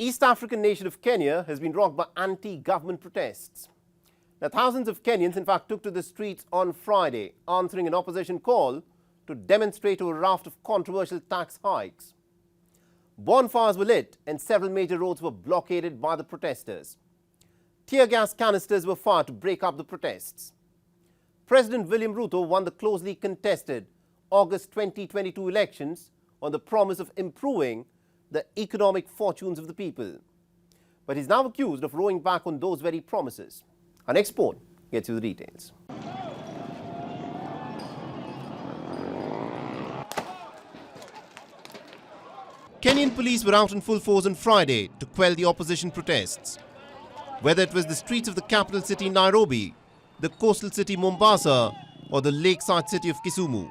East African nation of Kenya has been rocked by anti-government protests. Now, thousands of Kenyans, in fact, took to the streets on Friday, answering an opposition call to demonstrate over a raft of controversial tax hikes. Bonfires were lit and several major roads were blockaded by the protesters. Tear gas canisters were fired to break up the protests. President William Ruto won the closely contested August 2022 elections on the promise of improving the economic fortunes of the people. But he's now accused of rowing back on those very promises. Our next report gets you the details. Kenyan police were out in full force on Friday to quell the opposition protests. Whether it was the streets of the capital city Nairobi, the coastal city Mombasa, or the lakeside city of Kisumu.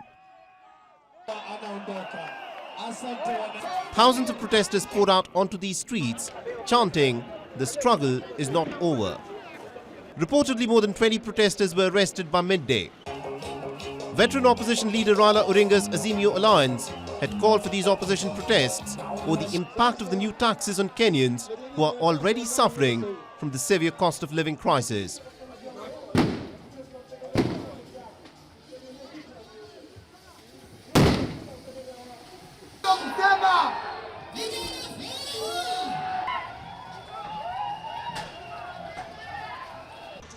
Thousands of protesters poured out onto these streets, chanting, "The struggle is not over." Reportedly, more than 20 protesters were arrested by midday. Veteran opposition leader Raila Odinga's Azimio Alliance had called for these opposition protests over the impact of the new taxes on Kenyans who are already suffering from the severe cost of living crisis.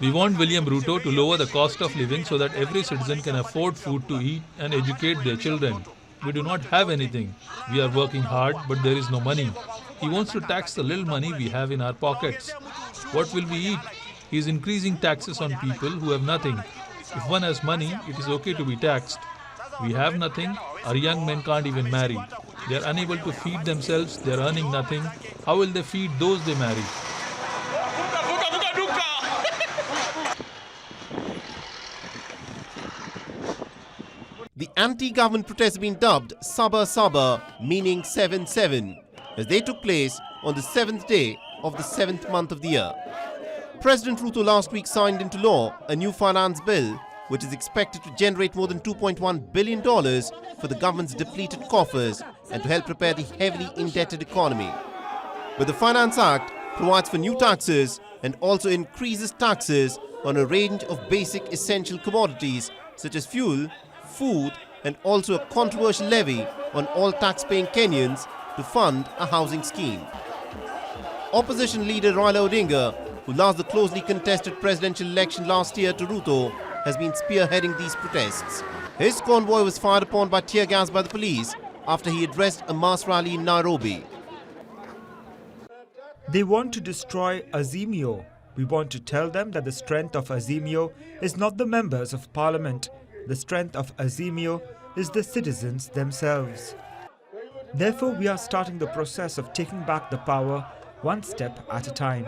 We want William Ruto to lower the cost of living so that every citizen can afford food to eat and educate their children. We do not have anything. We are working hard, but there is no money. He wants to tax the little money we have in our pockets. What will we eat? He is increasing taxes on people who have nothing. If one has money, it is okay to be taxed. We have nothing. Our young men can't even marry. They are unable to feed themselves. They are earning nothing. How will they feed those they marry? The anti-government protests have been dubbed Saba Saba, meaning 7-7, as they took place on the 7th day of the 7th month of the year. President Ruto last week signed into law a new finance bill which is expected to generate more than $2.1 billion for the government's depleted coffers and to help repair the heavily indebted economy. But the Finance Act provides for new taxes and also increases taxes on a range of basic essential commodities such as fuel, food, and also a controversial levy on all tax-paying Kenyans to fund a housing scheme. Opposition leader Raila Odinga, who lost the closely contested presidential election last year to Ruto, has been spearheading these protests. His convoy was fired upon by tear gas by the police after he addressed a mass rally in Nairobi. They want to destroy Azimio. We want to tell them that the strength of Azimio is not the members of parliament. The strength of Azimio is the citizens themselves. Therefore, we are starting the process of taking back the power one step at a time.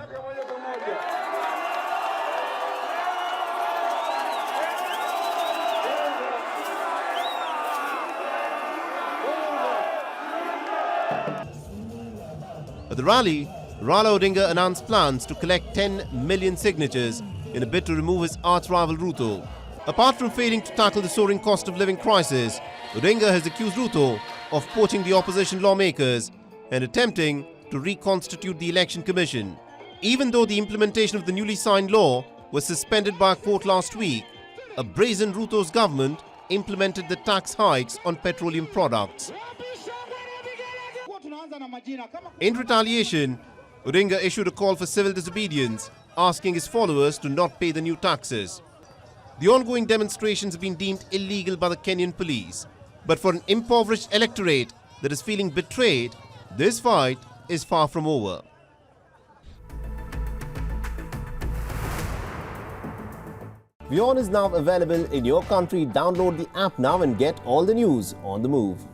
At the rally, Raila Odinga announced plans to collect 10 million signatures in a bid to remove his arch-rival Ruto. Apart from failing to tackle the soaring cost of living crisis, Odinga has accused Ruto of poaching the opposition lawmakers and attempting to reconstitute the Election Commission. Even though the implementation of the newly signed law was suspended by a court last week, a brazen Ruto's government implemented the tax hikes on petroleum products. In retaliation, Odinga issued a call for civil disobedience, asking his followers to not pay the new taxes. The ongoing demonstrations have been deemed illegal by the Kenyan police. But for an impoverished electorate that is feeling betrayed, this fight is far from over. WION is now available in your country. Download the app now and get all the news on the move.